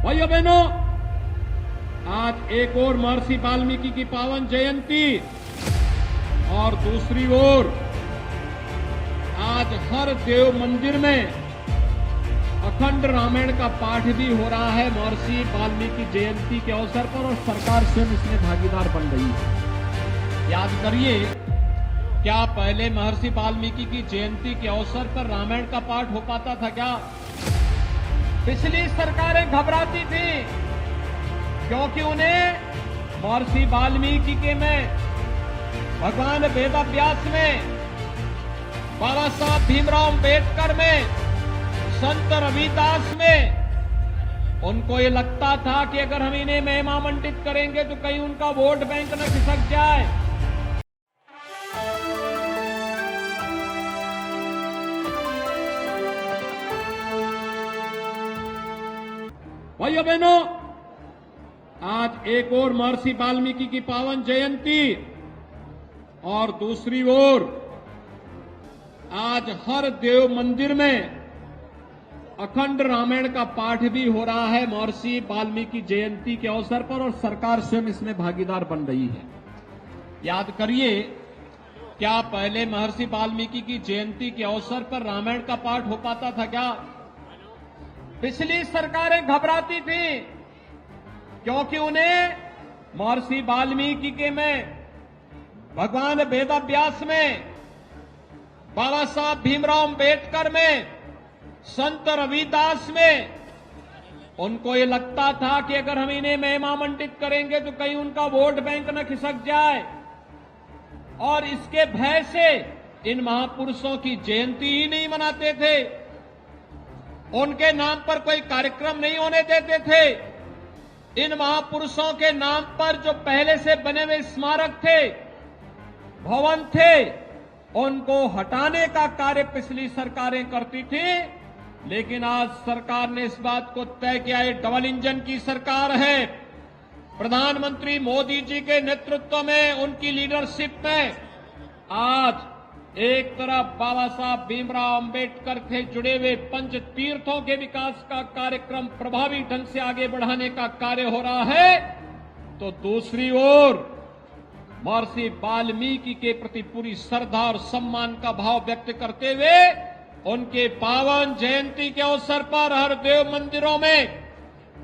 भाइयों बहनों, आज एक और महर्षि वाल्मीकि की पावन जयंती और दूसरी ओर आज हर देव मंदिर में अखंड रामायण का पाठ भी हो रहा है महर्षि वाल्मीकि जयंती के अवसर पर और सरकार स्वयं इसमें भागीदार बन रही है। याद करिए, क्या पहले महर्षि वाल्मीकि की जयंती के अवसर पर रामायण का पाठ हो पाता था क्या? पिछली सरकारें घबराती थी क्योंकि उन्हें महर्षि वाल्मीकि के में, भगवान वेदव्यास में, बाबा साहब भीमराव अम्बेडकर में, संत रविदास में उनको ये लगता था कि अगर हम इन्हें महिमा मंडित करेंगे तो कहीं उनका वोट बैंक न खिसक जाए। भाइयों बहनों, आज एक और महर्षि वाल्मीकि की पावन जयंती और दूसरी ओर आज हर देव मंदिर में अखंड रामायण का पाठ भी हो रहा है महर्षि वाल्मीकि जयंती के अवसर पर और सरकार स्वयं इसमें भागीदार बन रही है। याद करिए, क्या पहले महर्षि वाल्मीकि की जयंती के अवसर पर रामायण का पाठ हो पाता था क्या? पिछली सरकारें घबराती थी क्योंकि उन्हें महर्षि वाल्मीकि के में, भगवान वेदव्यास में, बाबा साहब भीमराव अम्बेडकर में, संत रविदास में उनको ये लगता था कि अगर हम इन्हें महिमा मंडित करेंगे तो कहीं उनका वोट बैंक न खिसक जाए, और इसके भय से इन महापुरुषों की जयंती ही नहीं मनाते थे, उनके नाम पर कोई कार्यक्रम नहीं होने देते थे। इन महापुरुषों के नाम पर जो पहले से बने हुए स्मारक थे, भवन थे, उनको हटाने का कार्य पिछली सरकारें करती थी। लेकिन आज सरकार ने इस बात को तय किया है, डबल इंजन की सरकार है। प्रधानमंत्री मोदी जी के नेतृत्व में, उनकी लीडरशिप में आज एक तरफ बाबा साहब भीमराव अम्बेडकर से जुड़े हुए पंच तीर्थों के विकास का कार्यक्रम प्रभावी ढंग से आगे बढ़ाने का कार्य हो रहा है, तो दूसरी ओर महर्षि वाल्मीकि के प्रति पूरी श्रद्धा और सम्मान का भाव व्यक्त करते हुए उनके पावन जयंती के अवसर पर हर देव मंदिरों में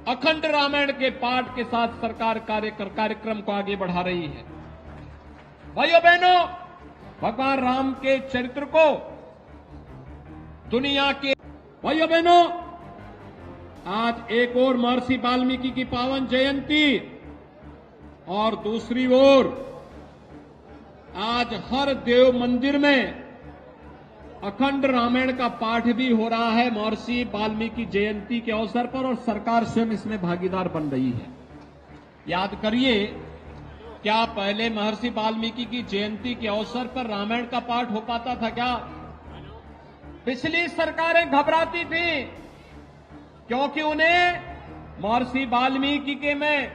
अखंड रामायण के पाठ के साथ सरकार कार्यक्रम को आगे बढ़ा रही है। भाइयों बहनों, भगवान राम के चरित्र को दुनिया के, भाइयों बहनों, आज एक और महर्षि वाल्मीकि की पावन जयंती और दूसरी ओर आज हर देव मंदिर में अखंड रामायण का पाठ भी हो रहा है महर्षि वाल्मीकि जयंती के अवसर पर और सरकार स्वयं इसमें भागीदार बन रही है। याद करिए, क्या पहले महर्षि वाल्मीकि की जयंती के अवसर पर रामायण का पाठ हो पाता था क्या? पिछली सरकारें घबराती थी क्योंकि उन्हें महर्षि वाल्मीकि के में,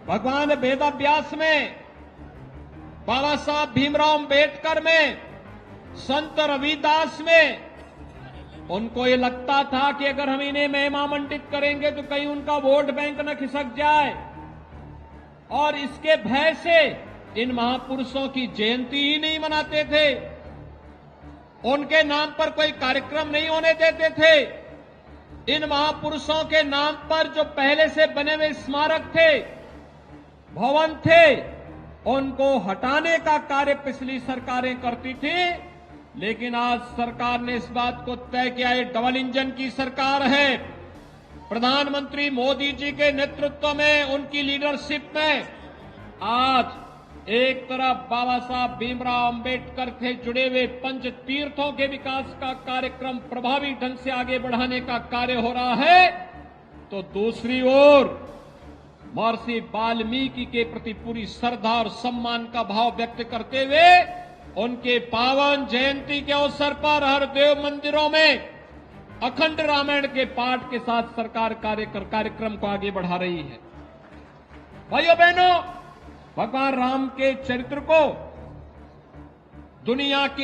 भगवान वेदव्यास में, बाबा साहब भीमराव अम्बेडकर में, संत रविदास में उनको ये लगता था कि अगर हम इन्हें महिमा मंडित करेंगे तो कहीं उनका वोट बैंक न खिसक जाए, और इसके भय से इन महापुरुषों की जयंती ही नहीं मनाते थे, उनके नाम पर कोई कार्यक्रम नहीं होने देते थे। इन महापुरुषों के नाम पर जो पहले से बने हुए स्मारक थे, भवन थे, उनको हटाने का कार्य पिछली सरकारें करती थी। लेकिन आज सरकार ने इस बात को तय किया है, डबल इंजन की सरकार है। प्रधानमंत्री मोदी जी के नेतृत्व में, उनकी लीडरशिप में आज एक तरफ बाबा साहब भीमराव अम्बेडकर से जुड़े हुए पंच तीर्थों के विकास का कार्यक्रम प्रभावी ढंग से आगे बढ़ाने का कार्य हो रहा है, तो दूसरी ओर महर्षि वाल्मीकि के प्रति पूरी श्रद्धा और सम्मान का भाव व्यक्त करते हुए उनके पावन जयंती के अवसर पर हर देव मंदिरों में अखंड रामायण के पाठ के साथ सरकार कार्यक्रम को आगे बढ़ा रही है। भाइयों बहनों, भगवान राम के चरित्र को दुनिया के